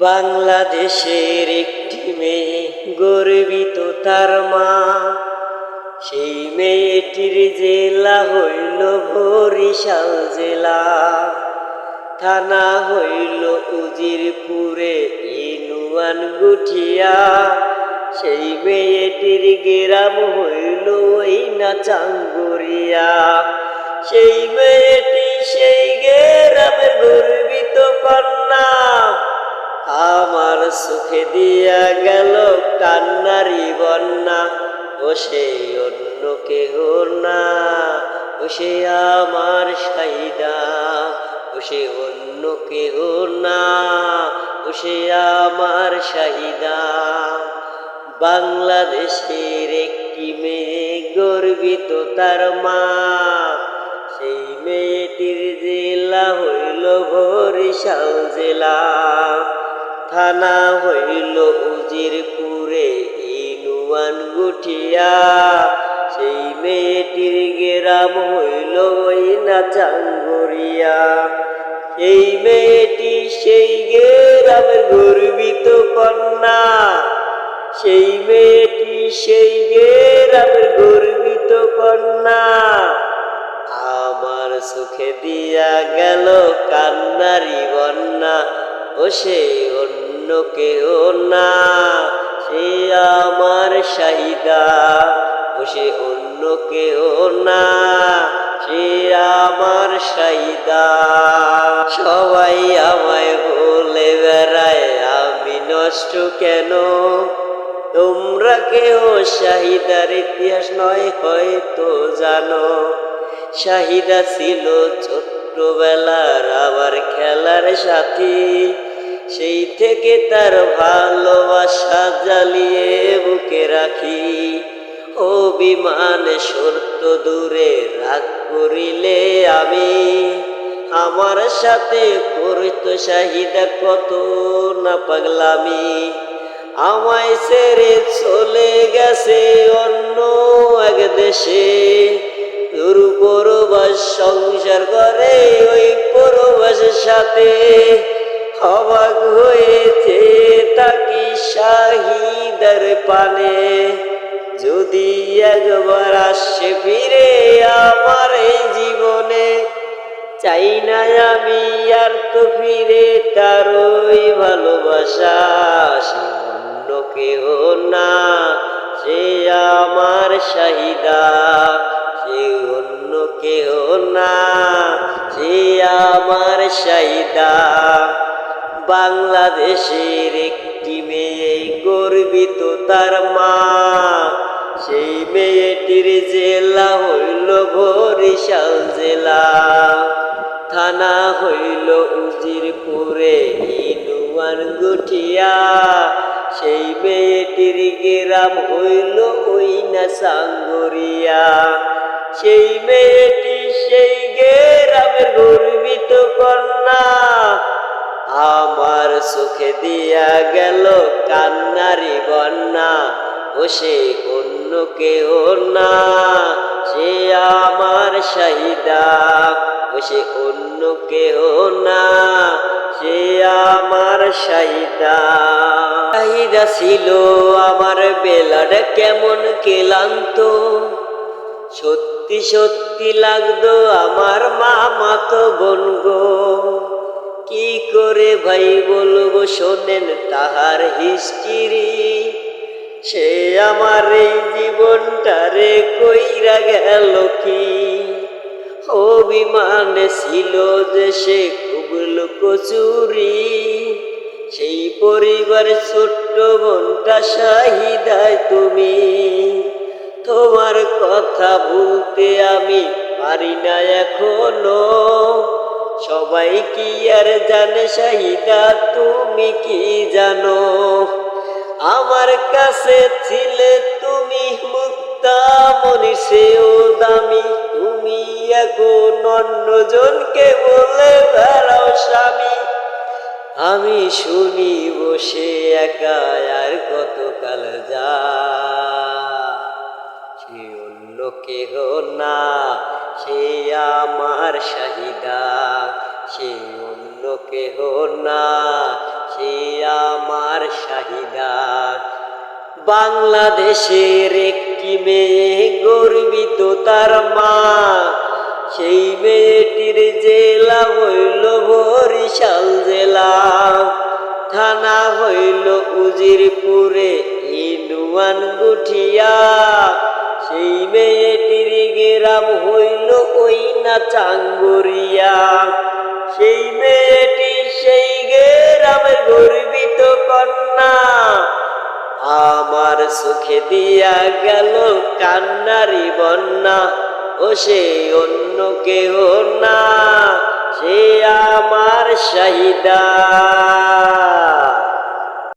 বাংলাদেশের একটি মেয়ে গর্বিত তার মা। সেই মেয়েটির জেলা হইল বরিশাল জেলা, থানা হইল উজিরপুরে ইউনিয়ন গুঠিয়া। সেই মেয়েটির গ্রাম হইল ওই না চাঙ্গুরিয়া। সেই মেয়েটি সেই গ্রামের গর্বিত কন্যা, আমার চোখে দিয়া গেল কান্নারি বন্যা। ও সে অন্য কেহ না, ও সে আমার শাহিদা। ও সে অন্য কেহ না, ও সে আমার শাহিদা। বাংলাদেশের একটি মেয়ে গর্বিত তার মা। সেই মেয়েটির জেলা হইল বরিশাল জেলা, থানা হইল উজিরপুরে ইউনিয়ন গুঠিয়া। সেই মেয়েটির গ্রাম হইল ওই না চাঙ্গুরিয়া। সেই মেয়েটি সেই গ্রামের গর্বিত কন্যা। সেই মেয়েটি সেই গ্রামের গর্বিত কন্যা, আমার চোখে দিয়া গেল কান্নারি বন্যা। ও সে অন্য কেহ না, সে আমার শাহিদা। ও সে অন্য কেহ না, সে আমার শাহিদা। সবাই আমায় বলে বেড়ায় আমি নষ্ট কেন, তোমরা কেউ শাহিদার ইতিহাস নয় হয়তো জানো। শাহিদা ছিল ছোট্টবেলার আবার খেলার সাথী, সেই থেকে তার ভালোবাসা জ্বালিয়ে বুকে রাখি। অভিমানে সত্য দূরে রাগ করিলে আমি, আমার সাথে করতো শাহিদা কত না পাগলামি। আমায় ছেড়ে চলে গেছে অন্য এক দেশে, দূর পরবাস সংসার করে ওই পরবাসের সাথে। অবাক হয়েছে তাকি শাহিদার পানে, যদি একবার আসে ফিরে আমার এই জীবনে। চাই না আমি আর তো ফিরে তার ওই ভালোবাসা। সে অন্য কেহ না, সে আমার শাহিদা। সে অন্য কেহ না, সে আমার শাহিদা। বাংলাদেশের একটি মেয়ে গর্বিত তার মা। সেই মেয়েটির জেলা হইল বরিশাল জেলা, থানা হইল উজিরপুরে ইউনিয়ন গুঠিয়া। সেই মেয়েটির গ্রাম হইল ওই না চাঙ্গুরিয়া। সেই মেয়েটি সেই গ্রামের গর্বিত কন্যা, আমার চোখে দিয়া গেল কান্নারি বন্যা। ও সে অন্য কেহ না, সে আমার শাহিদা। ও সে অন্য কেহ না, সে আমার শাহিদা। শাহিদা ছিল আমার বেলাটা কেমন ক্লান্ত, সত্যি সত্যি লাগতো আমার মামাতো বোন গো। কি করে ভাই বলবো শোনেন তাহার হিস্ট্রি, সে আমার এই জীবনটারে কইরা গেল কি। অভিমানে ছিল যে সে খুব লুকোচুরি, সেই পরিবার ছোট্ট বোনটা শাহিদায় তুমি। তোমার কথা ভুলতে আমি পারি না এখনো, সবাই কি আর জানে শাহিদা তুমি কি জানো। আমার কাছে ছিলে তুমি মুক্তা মনি সেও দামি, তুমি এখন অন্যজনকে বলে বেড়াও স্বামী। আমি শুনি বসে একা আর কতকাল যা, সে অন্য কেহ না, সে আমার শাহিদা। সে অন্য কেহ না, সে শাহিদা। বাংলাদেশের একটি মেয়ে গর্বিত তার মা, সেই মেয়েটির জেলা হইল বরিশাল জেলা, থানা হইল উজিরপুরে ইউনিয়ন গুঠিয়া, সেই মেয়েটির গ্রাম হইল ওই না চাঙ্গুরিয়া, সেই মেয়েটি সেই গ্রামের গর্বিত কন্যা, আমার চোখে দিয়া গেল কান্নারি বন্যা, ও সে অন্য কেহ না, সে আমার শাহিদা।